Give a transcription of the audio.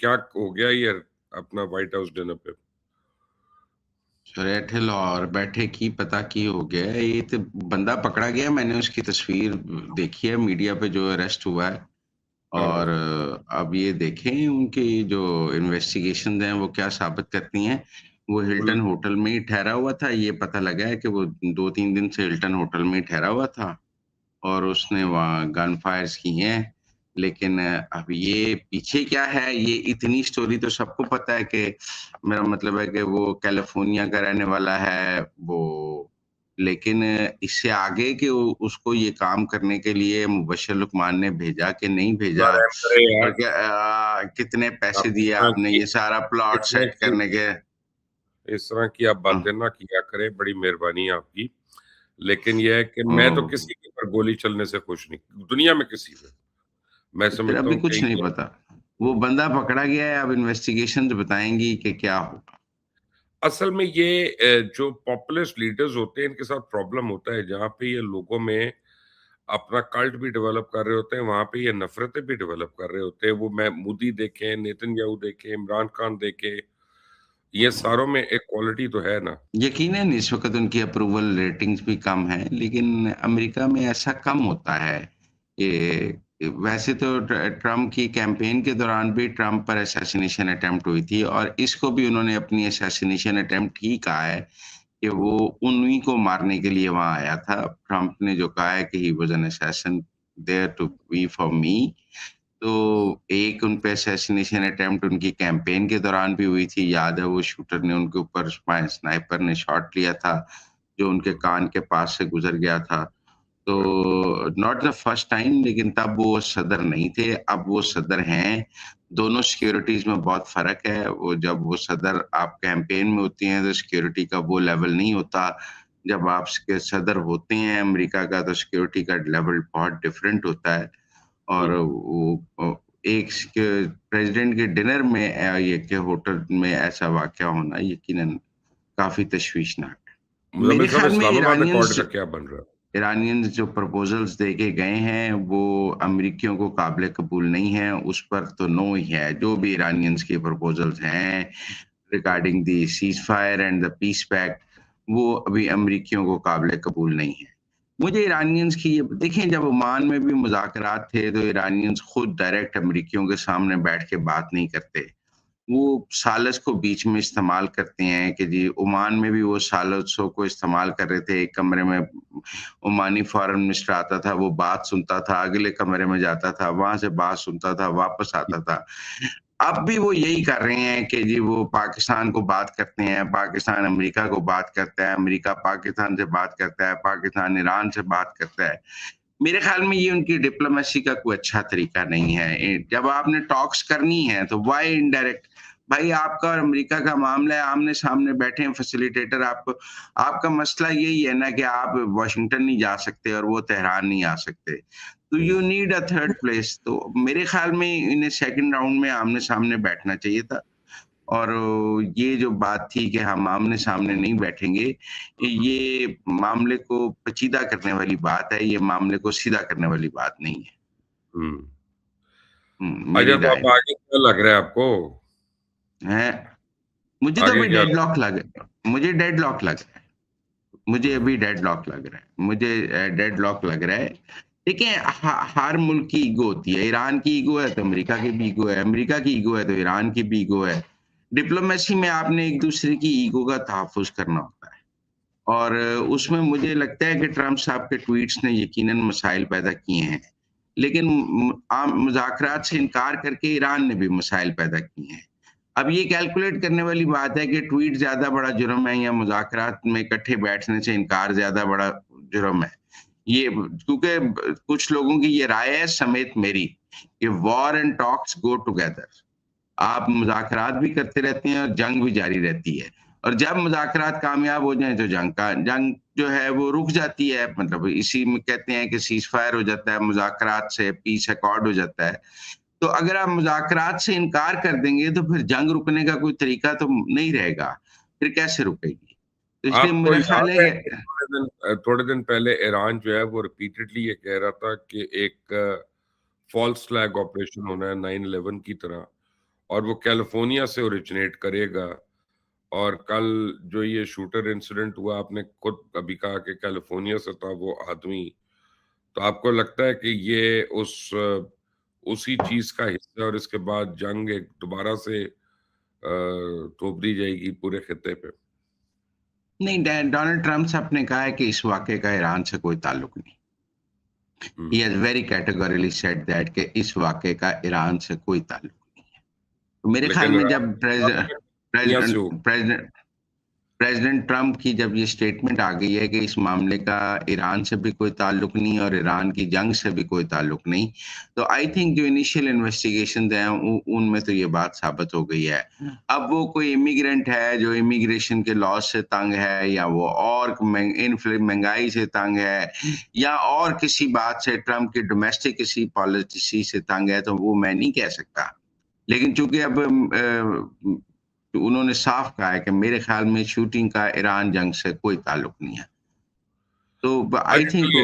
क्या हो गया ये अपना व्हाइट हाउस डिनर पे? बैठे लाहौर बैठे की पता की हो गया है। ये तो बंदा पकड़ा गया, मैंने उसकी तस्वीर देखी है मीडिया पे जो अरेस्ट हुआ है। हाँ। और अब ये देखें उनकी जो इन्वेस्टिगेशन हैं वो क्या साबित करती हैं। वो बिल हिल्टन होटल में ही ठहरा हुआ था। ये पता लगा है कि वो 2-3 दिन से हिल्टन होटल में ही ठहरा हुआ था और उसने वहाँ गन फायर्स की हैं। लेकिन अब ये पीछे क्या है, ये इतनी स्टोरी तो सबको पता है कि मेरा मतलब है कि वो कैलिफ़ोर्निया का रहने वाला है वो। लेकिन इससे आगे कि उसको ये काम करने के लिए मुबश्शिर लुकमान ने भेजा कि नहीं भेजा, खुदा रहम करे और यार। क्या कितने पैसे आप दिए आपने ये सारा प्लॉट इस तरह सेट की करने के? इस तरह की आप बातें ना किया करें, बड़ी मेहरबानी है आपकी। लेकिन ये है कि मैं तो हुँ। किसी के ऊपर गोली चलने से खुश नहीं, दुनिया में किसी पे। मैं फिर समझता अभी हूँ कि कुछ नहीं ये पता। वो बंदा पकड़ा गया है, अब इन्वेस्टिगेशंस बताएँगी कि क्या होगा। असल में ये जो पॉपुलिस्ट लीडर्स होते हैं इनके साथ प्रॉब्लम होता है, जहाँ पे ये लोगों में अपना कल्ट भी डेवलप कर रहे होते हैं, वहाँ पे ये नफ़रतें भी डेवलप कर रहे होते हैं। वो मैं मोदी देखें, नेतन्याहू देखें, इमरान खान देखें, ये सारों में एक क्वालिटी तो है ना। यकीनन इस वक़्त उनकी अप्रूवल रेटिंग्स भी कम हैं, लेकिन अमेरिका में ऐसा कम होता है। ये वैसे तो ट्रम्प की कैंपेन के दौरान भी ट्रम्प पर असैसिनेशन अटेम्प्ट हुई थी और इसको भी उन्होंने अपनी असैसिनेशन अटेम्प्ट ही कहा है कि वो उन्हीं को मारने के लिए वहाँ आया था। ट्रम्प ने जो कहा है कि he was an assassin there to be for me. तो एक उन पे असैसिनेशन अटेम्प्ट उनकी कैंपेन के दौरान भी हुई थी। याद है वो शूटर ने उनके ऊपर स्नाइपर ने शॉट लिया था, जो उनके कान के पास से गुज़र गया था। राइट। तो नॉट द फर्स्ट टाइम, लेकिन तब वो सदर नहीं थे, अब वो सदर हैं। दोनों सिक्योरिटीज़ में बहुत फ़र्क है। वो जब वो सदर आप कैंपेन में होती हैं तो सिक्योरिटी का वो लेवल नहीं होता। जब आप सदर होते हैं अमेरिका का तो सिक्योरिटी का लेवल बहुत डिफरेंट होता है। और हुँ। वो एक प्रेसिडेंट के डिनर में ये के होटल में ऐसा वाक़या होना यकीनन काफ़ी तशवीशनाक है। मेरे मुज़म्मिल साहब, ख़्याल में इस्लामाबाद अकॉर्ड का क्या बन रहा है? ईरानियंस जो प्रपोज़ल्स दे के गए हैं, वो अमरीकियों को काबिल कबूल नहीं है, उस पर तो नो ही है। जो भी ईरानियंस के प्रपोज़ल्स हैं regarding the ceasefire and the peace pact, वो अभी अमरीकियों को काबिल कबूल नहीं है। मुझे ईरानियंस की ये देखें, जब ओमान में भी मुज़ाकरात थे, तो ईरानियंस खुद डायरेक्ट अमरीकियों के सामने बैठ के बात नहीं करते। वो सालस को बीच में इस्तेमाल करते हैं कि जी ओमान में भी वो सालसों को इस्तेमाल कर रहे थे। एक कमरे में ओमानी फ़ॉरेन मिनिस्टर आता था, वो बात सुनता था, अगले कमरे में जाता था, वहाँ से बात सुनता था, वापस आता था। अब भी वो यही कर रहे हैं कि जी वो पाकिस्तान को बात करते हैं, पाकिस्तान अमेरिका को बात करता है, अमेरिका पाकिस्तान से बात करता है, पाकिस्तान ईरान से बात करता है। मेरे ख़्याल में ये उनकी डिप्लोमेसी का कोई अच्छा तरीका नहीं है। जब आपने टॉक्स करनी है तो व्हाई इनडायरेक्ट? भाई आपका और अमेरिका का मामला है, आमने-सामने बैठे हैं फैसिलिटेटर, आपको आपका मसला यही है ना कि आप वाशिंगटन नहीं जा सकते और वो तेहरान नहीं आ सकते। तो hmm. You need a third place. तो मेरे ख़्याल में इन्हें सेकंड राउंड में आमने-सामने बैठना चाहिए था। और ये जो बात थी कि हम आमने-सामने नहीं बैठेंगे, ये मामले को पेचीदा करने वाली बात है, ये मामले को सीधा करने वाली बात नहीं है। हुँ। अच्छा, मेरी तो राय अब में। आगे क्या लग रहा है आपको? हैं, मुझे तो आगे अभी क्या लग डेडलॉक लग मुझे डेडलॉक लग रहा है। मुझे अभी डेडलॉक लग रहा है। मुझे डेडलॉक लग रहा है। देखिए हर मुल्क की ईगो होती है। ईरान की ईगो है तो अमेरिका की भी ईगो है, अमेरिका की ईगो है तो ईरान की भी ईगो है। डिप्लोमेसी में आपने एक-दूसरे की ईगो का तहफ़्फ़ुज़ करना होता है। और उसमें मुझे लगता है कि ट्रम्प साहब के ट्वीट्स ने यकीनन मसाइल पैदा किए हैं। लेकिन आम मुज़ाकरात से इनकार करके ईरान ने भी मसाइल पैदा किए हैं। अब ये कैलकुलेट करने वाली बात है कि ट्वीट ज़्यादा बड़ा जुर्म है या मुज़ाकरात में इकट्ठे बैठने से इनकार ज़्यादा बड़ा जुर्म है। ये क्योंकि कुछ लोगों की ये राय है समेत मेरी कि war and talks go together. आप मुज़ाकरात भी करते रहते हैं और जंग भी जारी रहती है। और जब मुज़ाकरात कामयाब हो जाएँ तो जंग जो है वो रुक जाती है, मतलब इसी में कहते हैं कि सीज़फायर हो जाता है, मुज़ाकरात से पीस अकॉर्ड हो जाता है। तो अगर आप मुज़ाकरात से इनकार कर देंगे तो फिर जंग रुकने का कोई तरीका तो नहीं रहेगा, फिर कैसे रुकेगी? तो इसलिए आपको मेरा ख़्याल याद है है कि कि थोड़े दिन पहले ईरान जो है वो रिपीटेडली ये कह रहा था कि एक फ़ॉल्स फ्लैग ऑपरेशन होना है 9/11 की तरह, और वो कैलिफोर्निया से ओरिजिनेट करेगा। और कल जो ये शूटर इंसिडेंट हुआ, आपने खुद अभी कहा कि कैलिफोर्निया से था वो आदमी, तो आपको लगता है कि ये उसी चीज का हिस्सा है और इसके बाद जंग एक दोबारा से थोप दी जाएगी पूरे खित्ते पे? नहीं, डोनाल्ड ट्रंप साहब ने कहा है कि इस वाक़ये का ईरान से कोई ताल्लुक नहीं। Hmm. He has very categorically said that कि इस वाक़ये का ईरान से कोई ताल्लुक नहीं है। तो मेरे ख़्याल लेकिन में रात जब रात में दुनिया से हो प्रेज़िडेंट प्रेज़िडेंट ट्रंप की जब ये स्टेटमेंट आ गई है कि इस मामले का ईरान से भी कोई ताल्लुक नहीं और ईरान की जंग से भी कोई ताल्लुक नहीं, तो आई थिंक जो इनिशियल इन्वेस्टिगेशंस हैं उनमें तो ये बात साबित हो गई है। अब वो कोई इमिग्रेंट है जो इमिग्रेशन के लॉज़ से तंग है या वो और महँगाई से तंग है या और किसी बात से ट्रंप की डोमेस्टिक किसी पॉलिसी से तंग है, तो वो मैं नहीं कह सकता। लेकिन चूँकि अब उन्होंने साफ कहा है कि मेरे ख़्याल में शूटिंग का ईरान जंग से कोई ताल्लुक नहीं है। तो आई अच्छा थिंक चलिए,